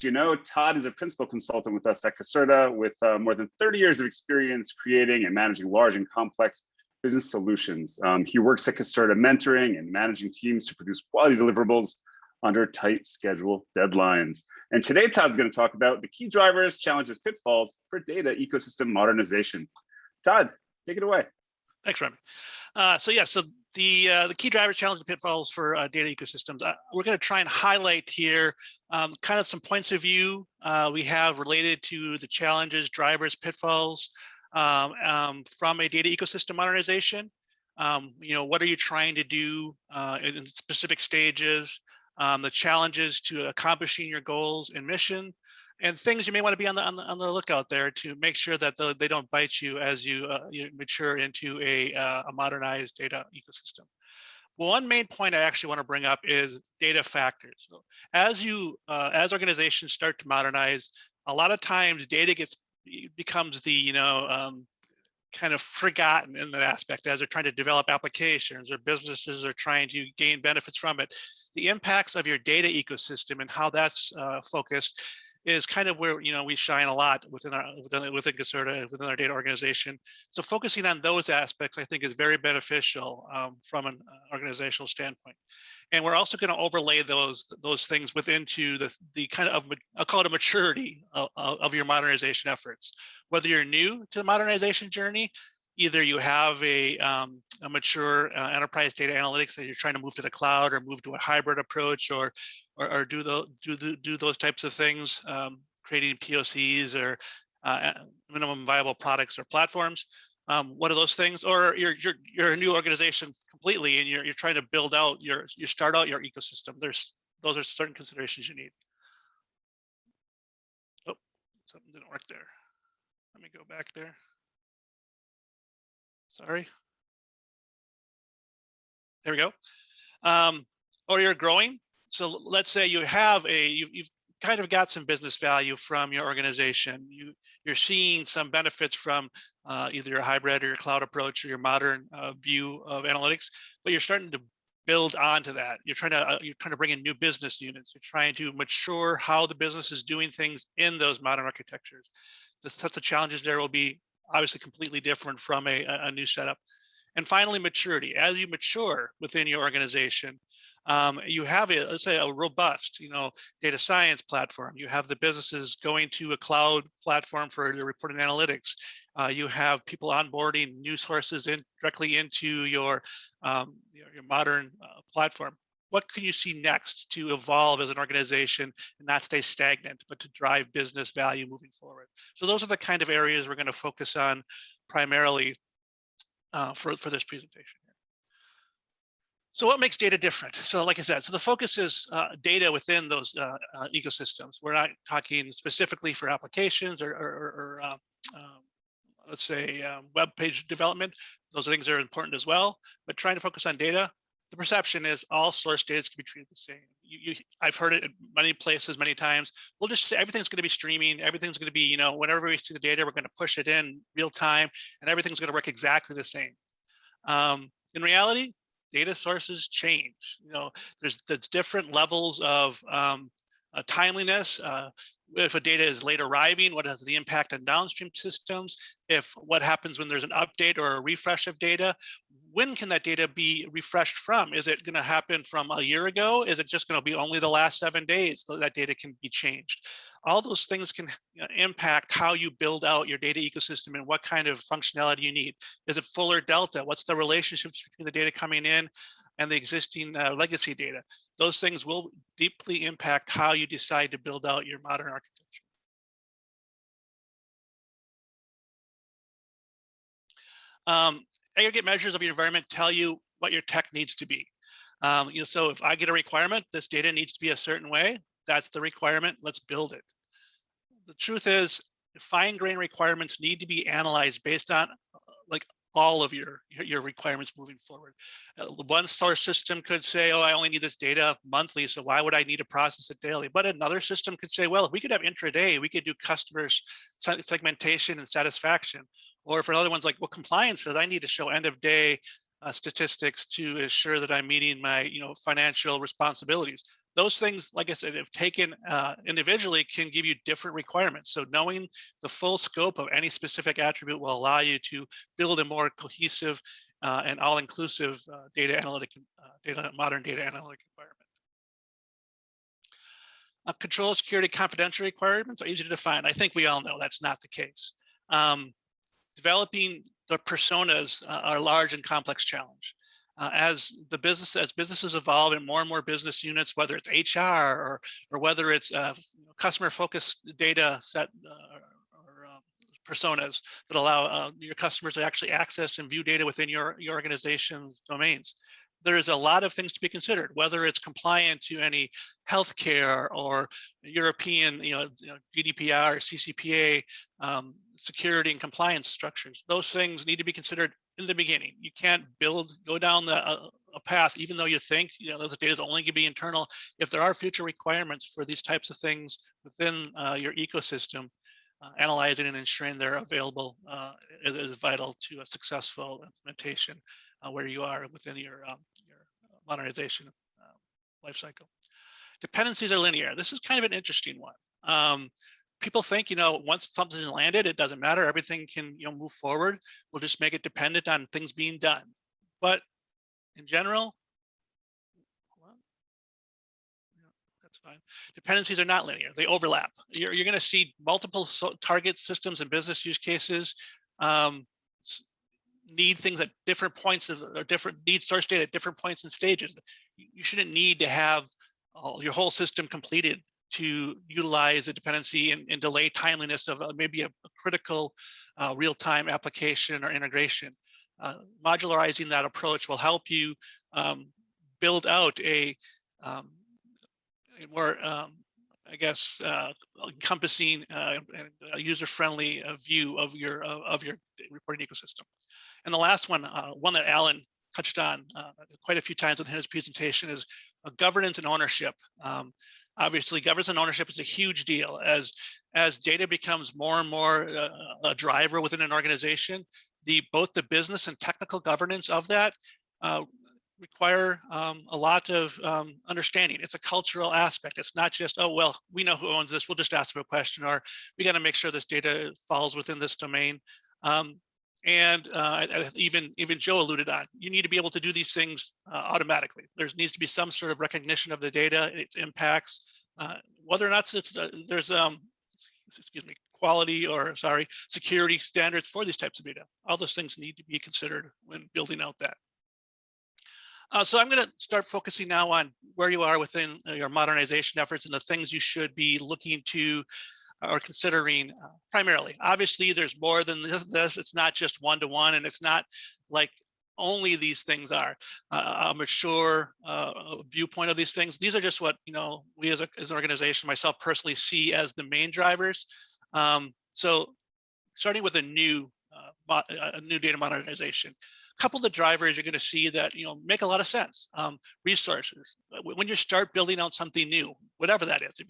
you know, Todd is a principal consultant with us at Caserta with more than 30 years of experience creating and managing large and complex business solutions. He works at Caserta mentoring and managing teams to produce quality deliverables under tight schedule deadlines. And today, Todd's going to talk about the key drivers, challenges, pitfalls for data ecosystem modernization. Todd, take it away. Thanks, Remy. So the key drivers, challenges, and pitfalls for data ecosystems. We're going to try and highlight here kind of some points of view we have related to the challenges, drivers, pitfalls from a data ecosystem modernization. What are you trying to do in specific stages? The challenges to accomplishing your goals and mission, and things you may want to be on the lookout there to make sure that they don't bite you as you mature into a modernized data ecosystem. Well, one main point I actually want to bring up is data factors. So as organizations start to modernize, a lot of times data becomes the kind of forgotten in that aspect as they're trying to develop applications or businesses are trying to gain benefits from it. The impacts of your data ecosystem and how that's focused is kind of where we shine a lot within Caserta, within our data organization. So focusing on those aspects, I think, is very beneficial from an organizational standpoint. And we're also going to overlay those things into the kind of, I'll call it a maturity of your modernization efforts. Whether you're new to the modernization journey, either you have a mature enterprise data analytics that you're trying to move to the cloud or move to a hybrid approach or do those types of things, creating POCs or minimum viable products or platforms. What are those things? Or you're a new organization completely and you're trying to build out you start out your ecosystem. Those are certain considerations you need. Oh, something didn't work there. Let me go back there. Sorry. There we go. Or you're growing. So let's say you've kind of got some business value from your organization. You're seeing some benefits from either your hybrid or your cloud approach or your modern view of analytics, but you're starting to build onto that. You're trying to bring in new business units. You're trying to mature how the business is doing things in those modern architectures. The sets of challenges there will be obviously completely different from a new setup. And finally, maturity. As you mature within your organization, you have let's say a robust, data science platform. You have the businesses going to a cloud platform for the reporting analytics. You have people onboarding new sources directly into your modern platform. What can you see next to evolve as an organization and not stay stagnant, but to drive business value moving forward? So those are the kind of areas we're going to focus on primarily for this presentation. So what makes data different? So like I said, so the focus is data within those ecosystems. We're not talking specifically for applications or let's say web page development. Those things are important as well, but trying to focus on data. The perception is all source data can be treated the same. I've heard it in many places, many times. We'll just say everything's going to be streaming. Everything's going to be, whenever we see the data, we're going to push it in real time, and everything's going to work exactly the same. In reality, data sources change. There's different levels of timeliness. If a data is late arriving, what is the impact on downstream systems? What happens when there's an update or a refresh of data? When can that data be refreshed from? Is it going to happen from a year ago? Is it just going to be only the last 7 days so that data can be changed? All those things can impact how you build out your data ecosystem and what kind of functionality you need. Is it full or delta? What's the relationships between the data coming in and the existing legacy data? Those things will deeply impact how you decide to build out your modern architecture. Aggregate measures of your environment tell you what your tech needs to be. So if I get a requirement, this data needs to be a certain way, that's the requirement, let's build it. The truth is, fine-grained requirements need to be analyzed based on like all of your requirements moving forward. One source system could say, oh, I only need this data monthly, so why would I need to process it daily? But another system could say, well, if we could have intraday, we could do customers segmentation and satisfaction. Or for other ones like, well, compliance says I need to show end of day statistics to ensure that I'm meeting my financial responsibilities. Those things, like I said, if taken individually, can give you different requirements. So knowing the full scope of any specific attribute will allow you to build a more cohesive and all-inclusive modern data analytic environment. Control, security, confidential requirements are easy to define. I think we all know that's not the case. Developing the personas are a large and complex challenge. As businesses evolve and more business units, whether it's HR or whether it's customer-focused data set or personas that allow your customers to actually access and view data within your organization's domains. There's a lot of things to be considered, whether it's compliant to any healthcare or European, GDPR, CCPA, security and compliance structures. Those things need to be considered in the beginning. You can't go down a path, even though you think those data is only going to be internal. If there are future requirements for these types of things within your ecosystem, analyzing and ensuring they're available is vital to a successful implementation where you are within your modernization lifecycle. Dependencies are linear. This is kind of an interesting one. People think, once something's landed, it doesn't matter. Everything can, move forward. We'll just make it dependent on things being done. But in general, that's fine. Dependencies are not linear. They overlap. You're going to see multiple target systems and business use cases need things at different points need source data at different points and stages. You shouldn't need to have your whole system completed to utilize a dependency and delay timeliness of maybe a critical real-time application or integration. Modularizing that approach will help you build out a more, encompassing and user-friendly view of your reporting ecosystem. And the last one, one that Alan touched on quite a few times within his presentation, is governance and ownership. Obviously, governance and ownership is a huge deal. As data becomes more and more a driver within an organization, both the business and technical governance of that require a lot of understanding. It's a cultural aspect. It's not just, oh, well, we know who owns this, we'll just ask them a question, or we got to make sure this data falls within this domain. Even Joe alluded on, you need to be able to do these things automatically. There needs to be some sort of recognition of the data, its impacts, whether or not there's quality or security standards for these types of data. All those things need to be considered when building out that. So I'm going to start focusing now on where you are within your modernization efforts and the things you should be looking to or considering primarily. Obviously, there's more than this. It's not just one-to-one, and it's not like only these things are a mature viewpoint of these things. These are just what we as an organization, myself personally, see as the main drivers. So starting with a new data modernization. A couple of the drivers you're going to see that make a lot of sense. Resources. When you start building out something new, whatever that is,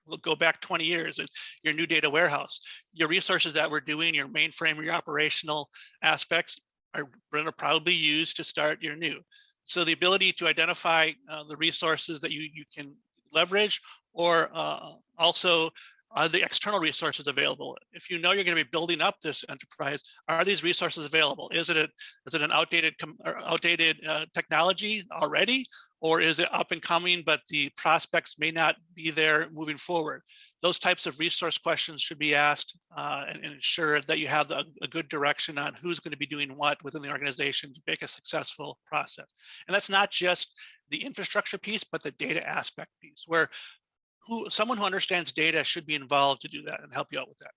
we'll go back 20 years, your new data warehouse, your resources that we're doing, your mainframe, your operational aspects are going to probably use to start your new. So the ability to identify the resources that you can leverage, or also are the external resources available? If you're going to be building up this enterprise, are these resources available? Is it an outdated technology already, or is it up and coming, but the prospects may not be there moving forward? Those types of resource questions should be asked and ensure that you have a good direction on who's going to be doing what within the organization to make a successful process. And that's not just the infrastructure piece, but the data aspect piece, where someone who understands data should be involved to do that and help you out with that.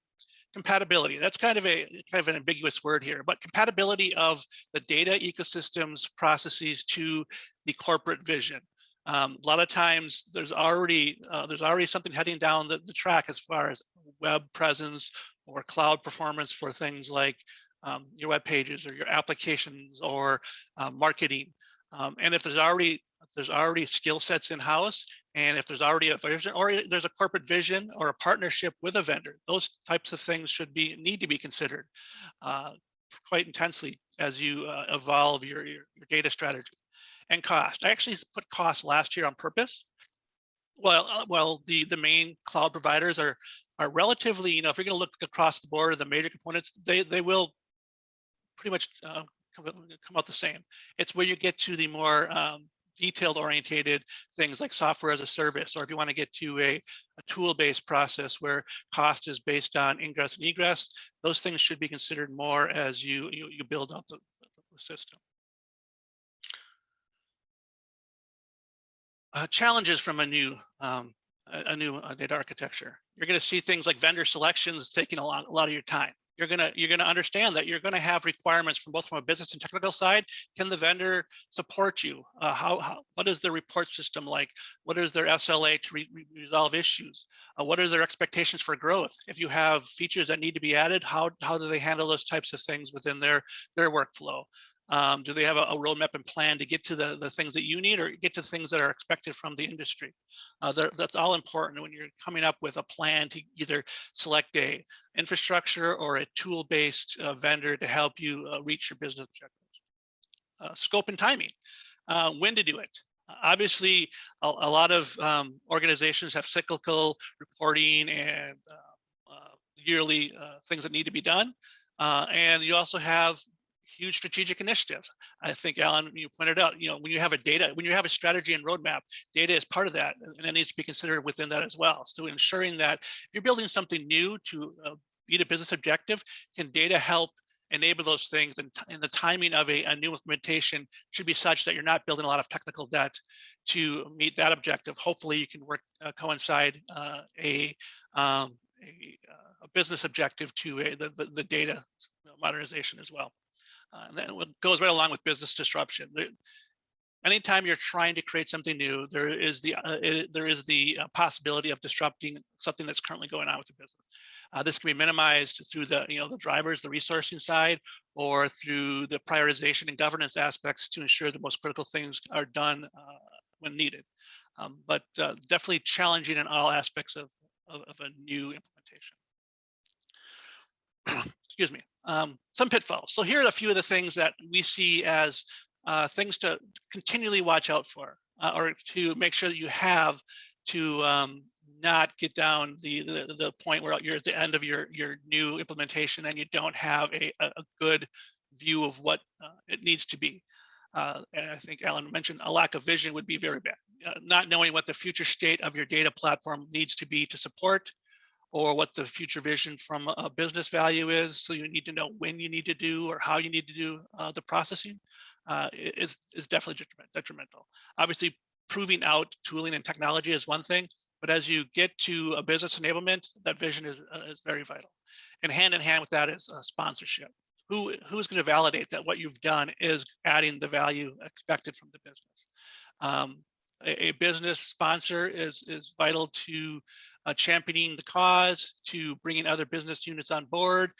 Compatibility, that's kind of an ambiguous word here, but compatibility of the data ecosystems processes to the corporate vision. A lot of times there's already something heading down the track as far as web presence or cloud performance for things like your web pages or your applications or marketing. And if there's already skill sets in-house, and if there's already a version, or there's a corporate vision or a partnership with a vendor, those types of things need to be considered quite intensely as you evolve your data strategy. And cost. I actually put cost last year on purpose. Well, the main cloud providers are relatively, if you're going to look across the board, the major components, they will pretty much come out the same. It's where you get to the more detailed orientated things like software as a service, or if you want to get to a tool-based process where cost is based on ingress and egress, those things should be considered more as you build out the system. Challenges from a new data architecture. You're going to see things like vendor selections taking a lot of your time. You're gonna understand that you're going to have requirements from both a business and technical side. Can the vendor support you? What is their report system like? What is their SLA to resolve issues? What are their expectations for growth? If you have features that need to be added, how do they handle those types of things within their workflow? Do they have a roadmap and plan to get to the things that you need, or get to things that are expected from the industry? That's all important when you're coming up with a plan to either select a infrastructure or a tool-based vendor to help you reach your business objectives. Scope and timing, when to do it. Obviously, a lot of organizations have cyclical reporting and yearly things that need to be done. And you also have huge strategic initiatives. I think, Alan, you pointed out, when you have a strategy and roadmap, data is part of that, and it needs to be considered within that as well. So ensuring that if you're building something new to meet a business objective, can data help enable those things, and the timing of a new implementation should be such that you're not building a lot of technical debt to meet that objective. Hopefully you can coincide a business objective to the data modernization as well. And then what goes right along with business disruption. Anytime you're trying to create something new, there is the possibility of disrupting something that's currently going on with the business. This can be minimized through the drivers, the resourcing side, or through the prioritization and governance aspects to ensure the most critical things are done when needed. But definitely challenging in all aspects of a new implementation. Excuse me. Some pitfalls. So here are a few of the things that we see as things to continually watch out for, or to make sure that you have to not get down the point where you're at the end of your new implementation and you don't have a good view of what it needs to be. And I think Alan mentioned a lack of vision would be very bad. Not knowing what the future state of your data platform needs to be to support, or what the future vision from a business value is. So you need to know when you need to do or how you need to do the processing is definitely detrimental. Obviously, proving out tooling and technology is one thing, but as you get to a business enablement, that vision is very vital. And hand in hand with that is sponsorship. Who's going to validate that what you've done is adding the value expected from the business? A business sponsor is vital to championing the cause, to bringing other business units on board,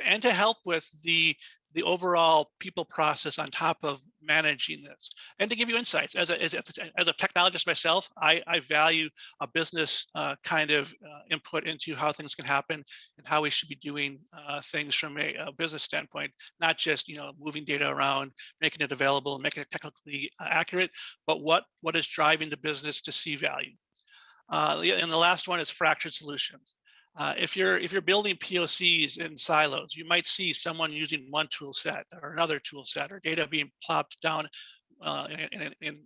and to help with the overall people process on top of managing this, and to give you insights. As a technologist myself, I value a business kind of input into how things can happen and how we should be doing things from a business standpoint, not just moving data around, making it available, and making it technically accurate, but what is driving the business to see value. And the last one is fractured solutions. If you're building POCs in silos, you might see someone using one tool set or another tool set, or data being plopped down in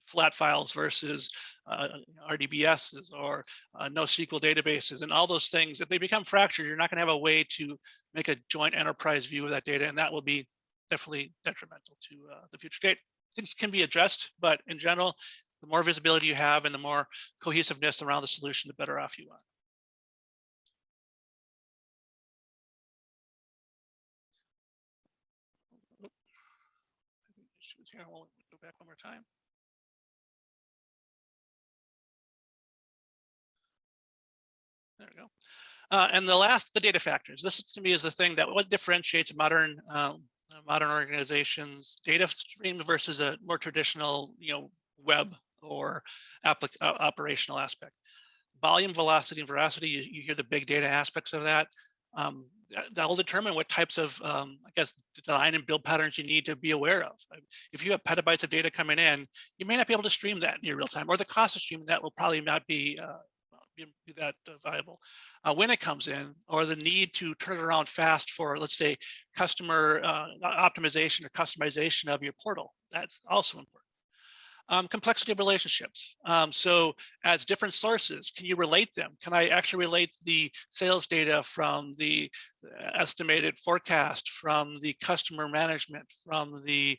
flat files versus RDBSs or NoSQL databases, and all those things. If they become fractured, you're not going to have a way to make a joint enterprise view of that data, and that will be definitely detrimental to the future state. Things can be addressed, but in general, the more visibility you have and the more cohesiveness around the solution, the better off you are. Issues here. We'll go back one more time. There we go. And the data factors. This to me is the thing that what differentiates modern organizations' data streams versus a more traditional, web or operational aspect. Volume, velocity, and veracity, you hear the big data aspects of that. That will determine what types of, I guess, design and build patterns you need to be aware of. If you have petabytes of data coming in, you may not be able to stream that in real time, or the cost of streaming that will probably not be that viable when it comes in, or the need to turn it around fast for, let's say, customer optimization or customization of your portal. That's also important. Complexity of relationships. So as different sources, can you relate them? Can I actually relate the sales data from the estimated forecast, from the customer management, from the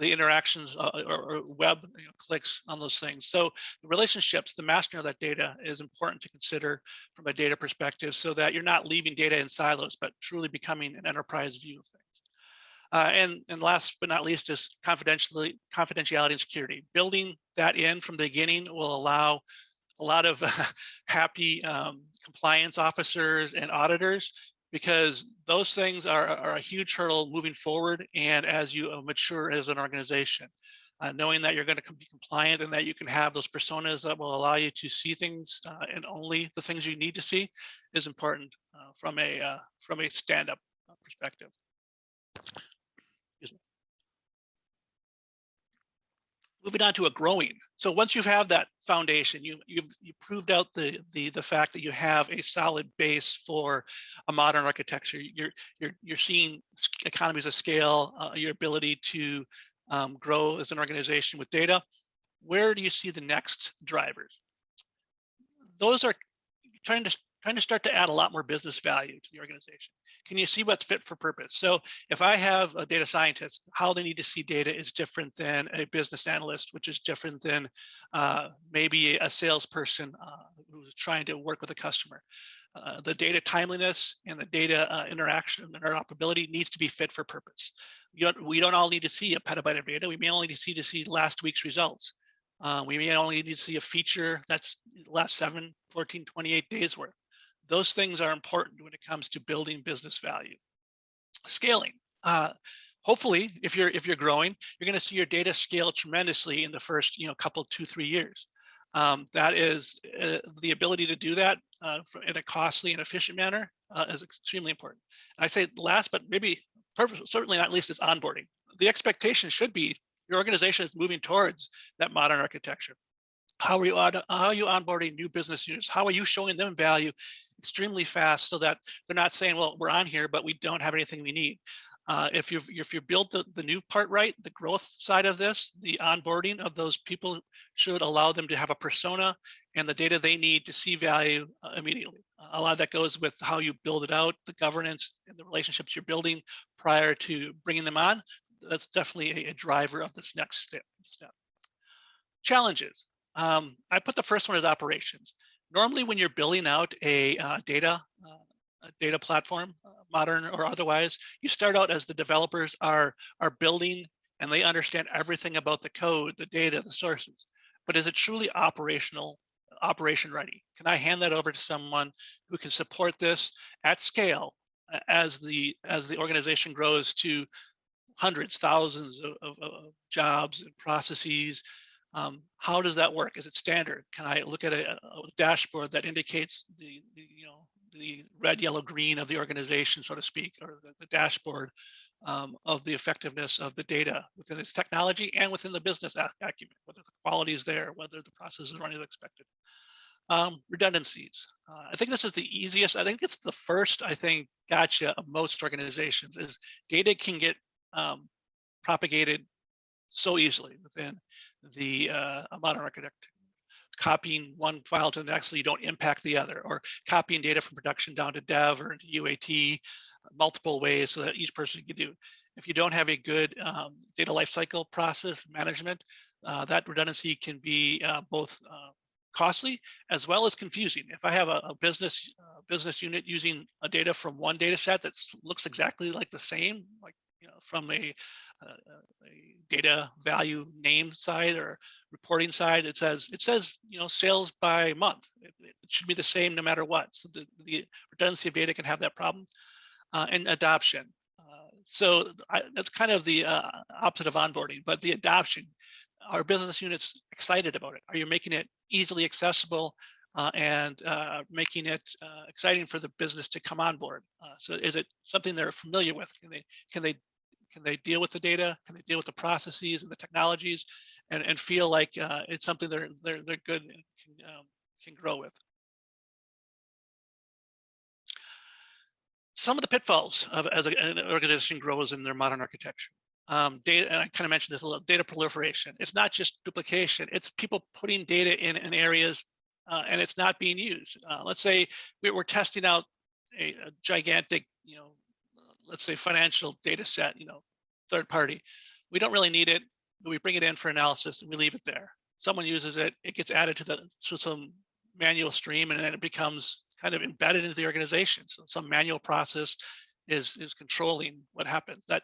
interactions or web clicks on those things? So the relationships, the mastering of that data is important to consider from a data perspective, so that you're not leaving data in silos, but truly becoming an enterprise view of things. And last but not least is confidentiality and security. Building that in from the beginning will allow a lot of happy compliance officers and auditors, because those things are a huge hurdle moving forward, and as you mature as an organization. Knowing that you're going to be compliant and that you can have those personas that will allow you to see things and only the things you need to see is important from a stand-up perspective. Moving on to a growing. So once you have that foundation, you've proved out the fact that you have a solid base for a modern architecture. You're seeing economies of scale, your ability to grow as an organization with data. Where do you see the next drivers? Those are trying to start to add a lot more business value to the organization. Can you see what's fit for purpose? So if I have a data scientist, how they need to see data is different than a business analyst, which is different than maybe a salesperson who's trying to work with a customer. The data timeliness and the data interaction and interoperability needs to be fit for purpose. We don't all need to see a petabyte of data. We may only need to see last week's results. We may only need to see a feature that's last 7, 14, 28 days worth. Those things are important when it comes to building business value. Scaling. Hopefully, if you're growing, you're going to see your data scale tremendously in the first couple 2-3 years. That is the ability to do that in a costly and efficient manner is extremely important. And I say last, but maybe certainly not least, is onboarding. The expectation should be your organization is moving towards that modern architecture. How are you onboarding new business units? How are you showing them value extremely fast, so that they're not saying, well, we're on here, but we don't have anything we need. If you build the new part right, the growth side of this, the onboarding of those people should allow them to have a persona and the data they need to see value immediately. A lot of that goes with how you build it out, the governance and the relationships you're building prior to bringing them on. That's definitely a driver of this next step. Challenges. I put the first one as operations. Normally, when you're building out a data platform, modern or otherwise, you start out as the developers are building and they understand everything about the code, the data, the sources. But is it truly operation ready? Can I hand that over to someone who can support this at scale as the organization grows to hundreds, thousands of jobs and processes? How does that work? Is it standard? Can I look at a dashboard that indicates the red, yellow, green of the organization, so to speak, or the dashboard of the effectiveness of the data within its technology and within the business acumen, whether the quality is there, whether the process is running as expected. Redundancies. I think this is the easiest. I think it's the first, gotcha of most organizations is data can get propagated so easily within the modern architecture. Copying one file to the next so you don't impact the other, or copying data from production down to dev or into UAT multiple ways so that each person can do. If you don't have a good data lifecycle process management, that redundancy can be both costly as well as confusing. If I have a business unit using a data from one data set that looks exactly like the same, like from a data value name side or reporting side, it says sales by month. It should be the same no matter what. So the redundancy of data can have that problem. And adoption. So that's kind of the opposite of onboarding, but the adoption. Are business units excited about it? Are you making it easily accessible? and making it exciting for the business to come on board. So is it something they're familiar with? Can they deal with the data? Can they deal with the processes and the technologies, and feel like it's something they're good and can grow with? Some of the pitfalls of as an organization grows in their modern architecture. Data, and I kind of mentioned this a little, data proliferation. It's not just duplication, it's people putting data in areas and it's not being used. Let's say we're testing out a gigantic, let's say financial data set, third party. We don't really need it, but we bring it in for analysis and we leave it there. Someone uses it, it gets added to some manual stream, and then it becomes kind of embedded into the organization. So some manual process is controlling what happens. That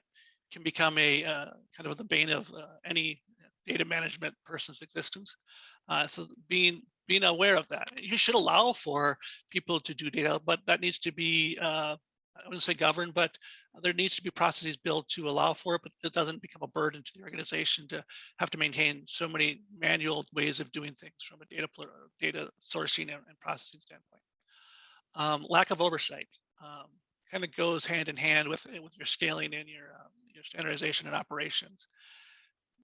can become a kind of the bane of any data management person's existence. So being aware of that, you should allow for people to do data, but that needs to be I wouldn't say governed, but there needs to be processes built to allow for it, but it doesn't become a burden to the organization to have to maintain so many manual ways of doing things from a data sourcing and processing standpoint. Lack of oversight kind of goes hand in hand with your scaling and your standardization and operations.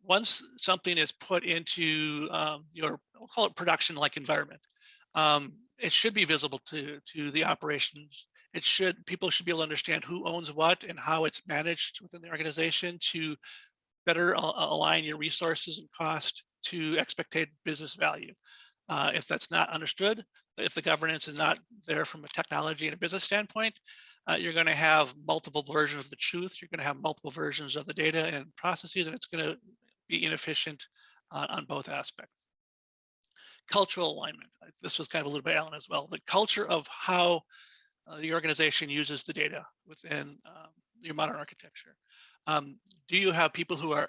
Once something is put into we'll call it production-like environment, it should be visible to the operations. People should be able to understand who owns what and how it's managed within the organization to better align your resources and cost to expected business value. If that's not understood, if the governance is not there from a technology and a business standpoint, you're going to have multiple versions of the truth. You're going to have multiple versions of the data and processes, and it's going to be inefficient on both aspects. Cultural alignment. This was kind of a little bit Alan as well. The culture of how the organization uses the data within your modern architecture. Do you have people who are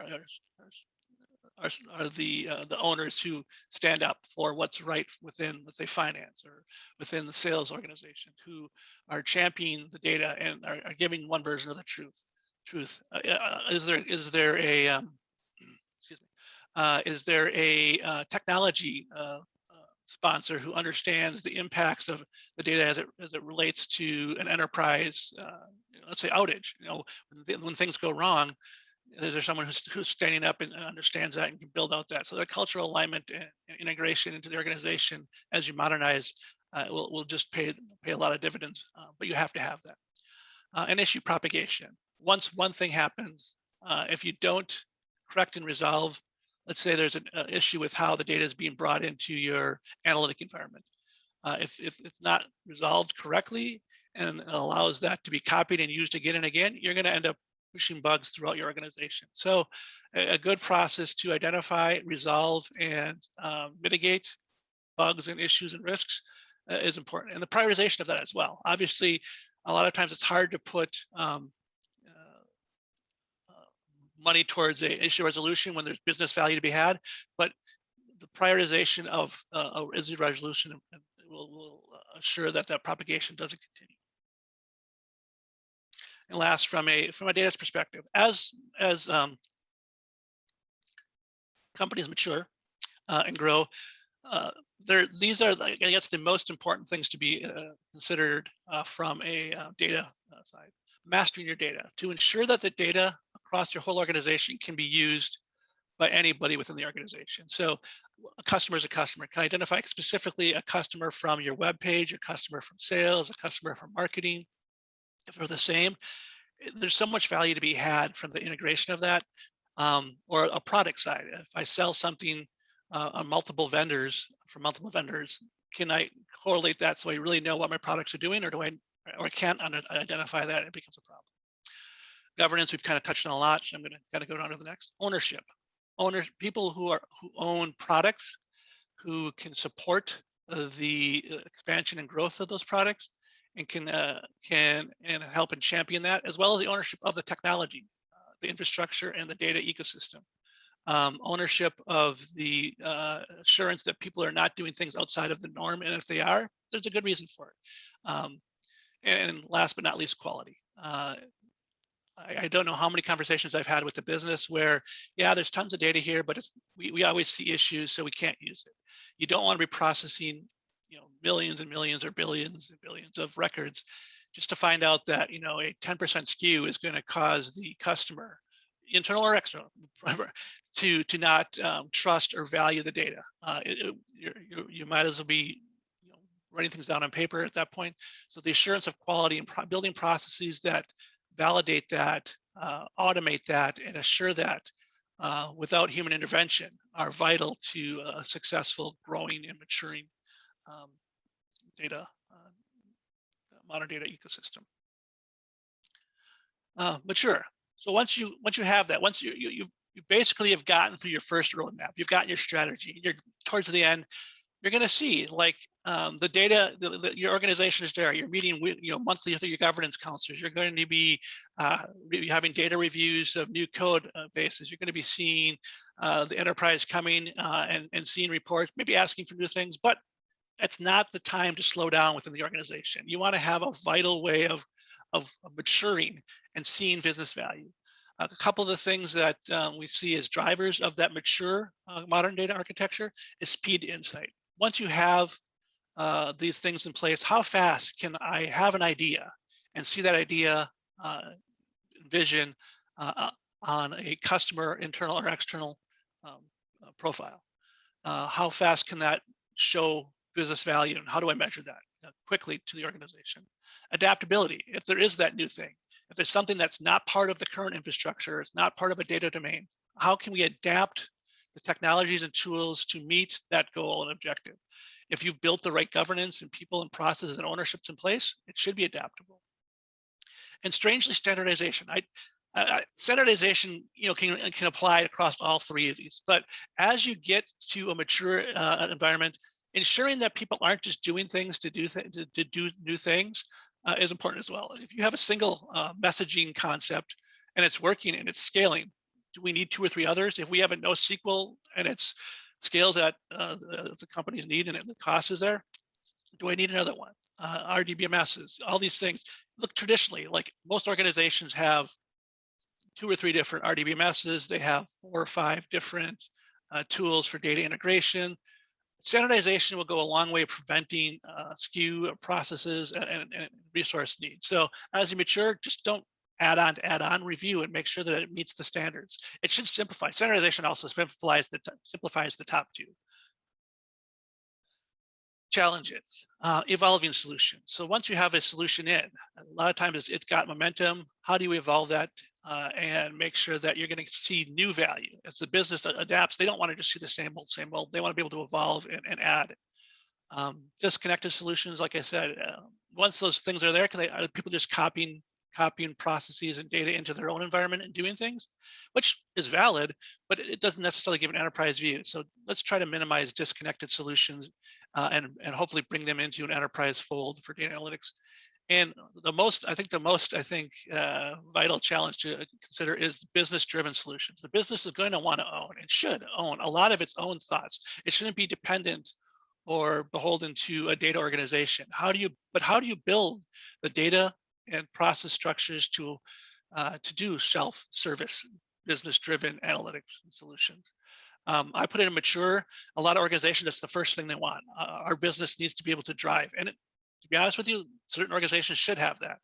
the owners who stand up for what's right within, let's say, finance or within the sales organization, who are championing the data and are giving one version of the truth? Is there a technology sponsor who understands the impacts of the data as it relates to an enterprise, let's say outage? When things go wrong, is there someone who's standing up and understands that and can build out that? So the cultural alignment and integration into the organization as you modernize will just pay a lot of dividends, but you have to have that. And issue propagation. Once one thing happens, if you don't correct and resolve, let's say there's an issue with how the data is being brought into your analytic environment. If it's not resolved correctly and allows that to be copied and used again and again, you're going to end up pushing bugs throughout your organization. So a good process to identify, resolve, and mitigate bugs and issues and risks is important. And the prioritization of that as well. Obviously, a lot of times it's hard to put money towards a issue resolution when there's business value to be had, but the prioritization of issue resolution will assure that that propagation doesn't continue. And last, from a data perspective, as companies mature and grow, these are, I guess, the most important things to be considered from a data side. Mastering your data to ensure that the data across your whole organization can be used by anybody within the organization. So a customer is a customer. Can identify specifically a customer from your web page, a customer from sales, a customer from marketing. If they're the same, there's so much value to be had from the integration of that, or a product side. If I sell something on multiple vendors, from multiple vendors, can I correlate that so I really know what my products are doing, or I can't identify that? It becomes a problem. Governance, we've kind of touched on a lot, so I'm going to kind of go down to the next. Ownership. People who own products, who can support the expansion and growth of those products, and can help and champion that, as well as the ownership of the technology, the infrastructure, and the data ecosystem. Ownership of the assurance that people are not doing things outside of the norm, and if they are, there's a good reason for it. And last but not least, quality. I don't know how many conversations I've had with the business where, yeah, there's tons of data here, but we always see issues, so we can't use it. You don't want to be processing millions and millions or billions and billions of records just to find out that, you know, a 10% skew is going to cause the customer, internal or external, to not trust or value the data. You might as well be, you know, writing things down on paper at that point. So the assurance of quality and building processes that validate that, automate that, and assure that without human intervention are vital to a successful growing and maturing um, data, modern data ecosystem. Mature. So once you have that, once you basically have gotten through your first roadmap, you've gotten your strategy, you're towards the end, you're going to see like the data, your organization is there. You're meeting with, you know, monthly with your governance counselors. You're going to be having data reviews of new code bases. You're going to be seeing the enterprise coming and seeing reports, maybe asking for new things, but it's not the time to slow down within the organization. You want to have a vital way of maturing and seeing business value. A couple of the things that we see as drivers of that mature modern data architecture is speed to insight. Once you have these things in place, how fast can I have an idea and see that idea vision on a customer internal or external profile? How fast can that show business value, and how do I measure that quickly to the organization? Adaptability, if there is that new thing, if there's something that's not part of the current infrastructure, it's not part of a data domain, how can we adapt the technologies and tools to meet that goal and objective? If you've built the right governance and people and processes and ownerships in place, it should be adaptable. And strangely, standardization. Standardization, you know, can apply across all three of these. But as you get to a mature environment, ensuring that people aren't just doing things to do new things is important as well. If you have a single messaging concept and it's working and it's scaling, do we need 2 or 3 others? If we have a NoSQL and it's scales that the companies need and the cost is there, do I need another one? RDBMSs, all these things. Look, traditionally, like most organizations have 2 or 3 different RDBMSs. They have 4 or 5 different tools for data integration. Standardization will go a long way of preventing skew processes and resource needs. So as you mature, just don't add on, review and make sure that it meets the standards. It should simplify. Standardization also simplifies the top 2. Challenges, evolving solutions. So once you have a solution in, a lot of times it's got momentum. How do you evolve that and make sure that you're going to see new value? As the business adapts, they don't want to just see the same old. They want to be able to evolve and add. Disconnected solutions, like I said, once those things are there, are people just copying processes and data into their own environment and doing things, which is valid, but it doesn't necessarily give an enterprise view. So let's try to minimize disconnected solutions and hopefully bring them into an enterprise fold for data analytics. And the most vital challenge to consider is business-driven solutions. The business is going to want to own and should own a lot of its own thoughts. It shouldn't be dependent or beholden to a data organization. How do you build the data and process structures to do self-service, business-driven analytics and solutions? I put in a lot of organizations, that's the first thing they want. Our business needs to be able to drive. And to be honest with you, certain organizations should have that.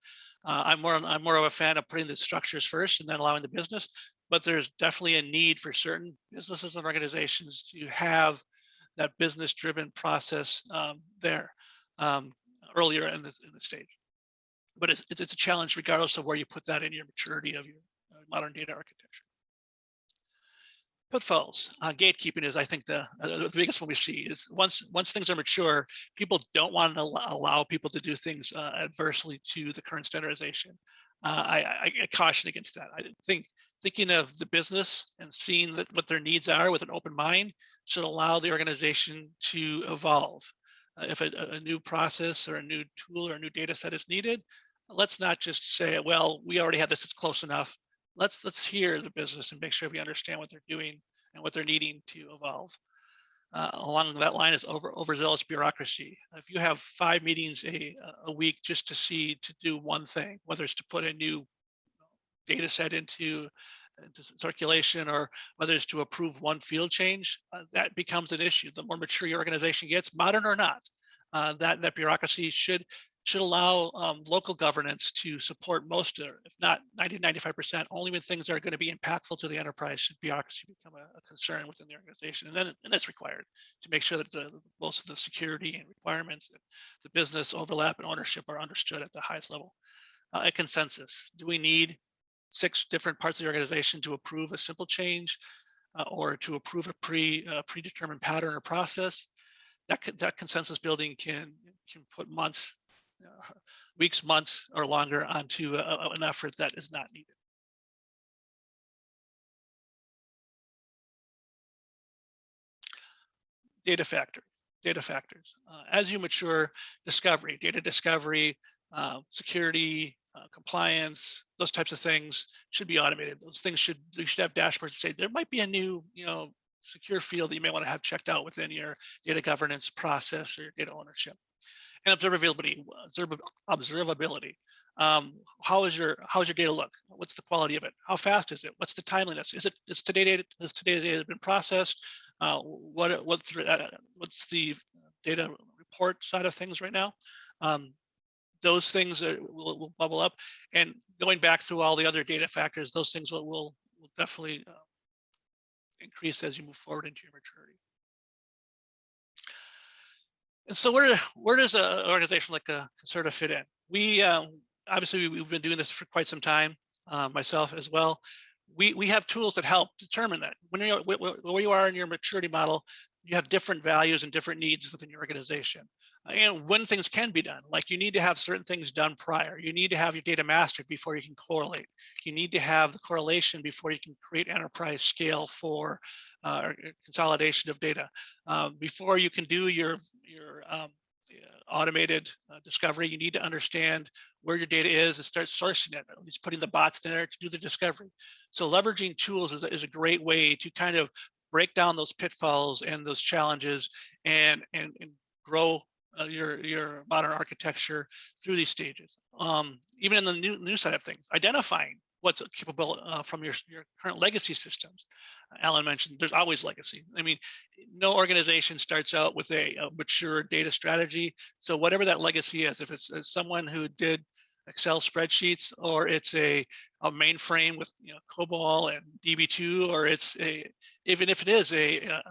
I'm more of a fan of putting the structures first and then allowing the business, but there's definitely a need for certain businesses and organizations to have that business-driven process there earlier in the stage. But it's a challenge regardless of where you put that in your maturity of your modern data architecture. Pitfalls. Gatekeeping is, I think, the biggest one we see is once things are mature, people don't want to allow people to do things adversely to the current standardization. I caution against that. I think thinking of the business and seeing what their needs are with an open mind should allow the organization to evolve. If a new process or a new tool or a new data set is needed, let's not just say, well, we already have this, it's close enough. Let's hear the business and make sure we understand what they're doing and what they're needing to evolve. Along that line is overzealous bureaucracy. If you have 5 meetings a week just to do one thing, whether it's to put a new data set into circulation or whether it's to approve one field change, that becomes an issue. The more mature your organization gets, modern or not, that bureaucracy should allow local governance to support most, if not 90-95%, only when things are going to be impactful to the enterprise should bureaucracy become a concern within the organization. And then it's required to make sure that most of the security and requirements, the business overlap and ownership are understood at the highest level. A consensus. Do we need 6 different parts of the organization to approve a simple change or to approve a predetermined pattern or process? That consensus building can put months, weeks, months, or longer onto an effort that is not needed. Data factors. As you mature, data discovery, security, compliance, those types of things should be automated. You should have dashboards that say there might be a new, secure field that you may want to have checked out within your data governance process or your data ownership. And observability. How is your data look? What's the quality of it? How fast is it? What's the timeliness? Has today's data been processed? What's the data report side of things right now? Those things will bubble up, and going back through all the other data factors, those things will definitely increase as you move forward into your maturity. And so where does an organization like Caserta fit in? We obviously we've been doing this for quite some time, myself as well. We have tools that help determine that. When you're where you are in your maturity model, you have different values and different needs within your organization. And when things can be done, like you need to have certain things done prior. You need to have your data mastered before you can correlate. You need to have the correlation before you can create enterprise scale for consolidation of data. Before you can do your automated discovery, you need to understand where your data is and start sourcing it, at least putting the bots there to do the discovery. So leveraging tools is a great way to kind of break down those pitfalls and those challenges and grow your modern architecture through these stages. Even in the new side of things, identifying what's capable from your current legacy systems. Alan mentioned there's always legacy. I mean, no organization starts out with a mature data strategy. So whatever that legacy is, if it's someone who did Excel spreadsheets, or it's a mainframe with COBOL and DB2, or it's even if it is a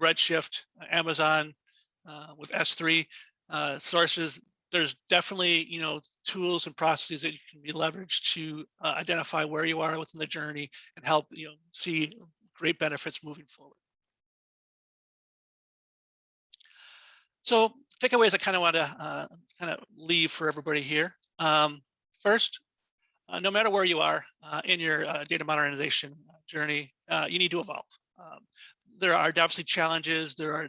Redshift, Amazon with S3 sources, there's definitely tools and processes that you can be leveraged to identify where you are within the journey and help see great benefits moving forward. So takeaways I kind of want to leave for everybody here. First, no matter where you are in your data modernization journey, you need to evolve. There are obviously challenges, there are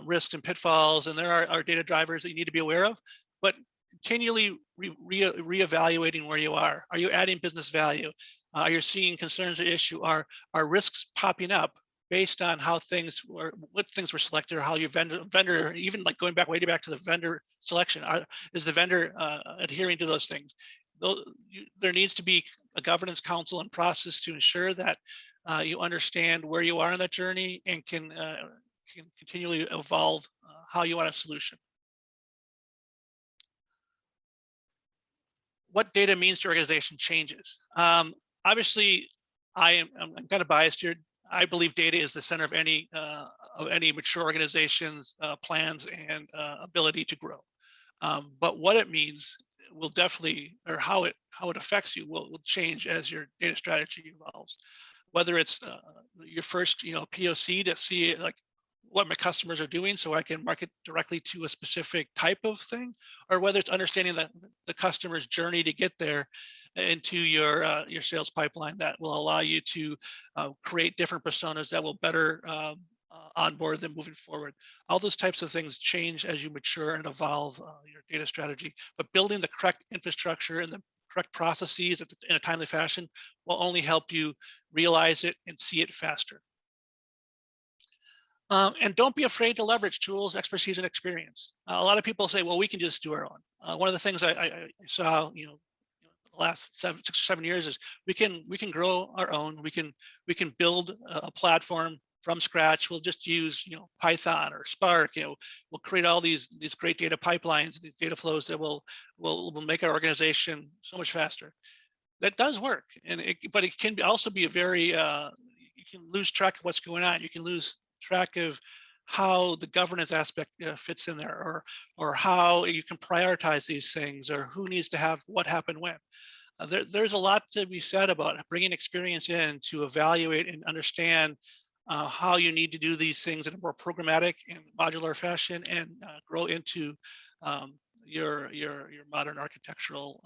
risks and pitfalls, and there are data drivers that you need to be aware of, but continually reevaluating where you are. Are you adding business value? Are you seeing concerns or issue? Are risks popping up based on how things were, what things were selected, or how your vendor, even like going back way back to the vendor selection, is the vendor adhering to those things? There needs to be a governance council and process to ensure that you understand where you are in that journey and can continually evolve how you want a solution. What data means to organization changes. Obviously, I'm kind of biased here. I believe data is the center of any mature organization's plans and ability to grow. But what it means will definitely, or how it affects you will change as your data strategy evolves. Whether it's your first POC to see like what my customers are doing so I can market directly to a specific type of thing, or whether it's understanding the customer's journey to get there into your sales pipeline that will allow you to create different personas that will better onboard them moving forward. All those types of things change as you mature and evolve your data strategy, but building the correct infrastructure and the correct processes in a timely fashion will only help you realize it and see it faster. And don't be afraid to leverage tools, expertise, and experience. A lot of people say, well, we can just do our own. One of the things I saw, the last 6 or 7 years is we can grow our own. We can build a platform from scratch. We'll just use, Python or Spark. We'll create all these great data pipelines, these data flows that will make our organization so much faster. That does work, but it can also be a very you can lose track of what's going on. You can lose track of how the governance aspect fits in there, or how you can prioritize these things, or who needs to have what happen when. There's a lot to be said about bringing experience in to evaluate and understand how you need to do these things in a more programmatic and modular fashion, and grow into your modern architectural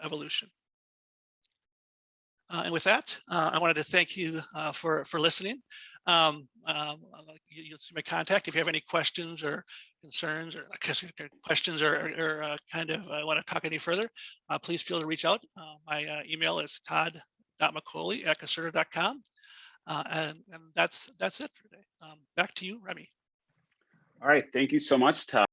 evolution. And with that, I wanted to thank you for listening. You'll see my contact if you have any questions or concerns, or questions, or kind of want to talk any further. Please feel to reach out. My email is todd.mccoley@caserta.com. And that's it for today. Back to you, Remy. All right, thank you so much, Todd.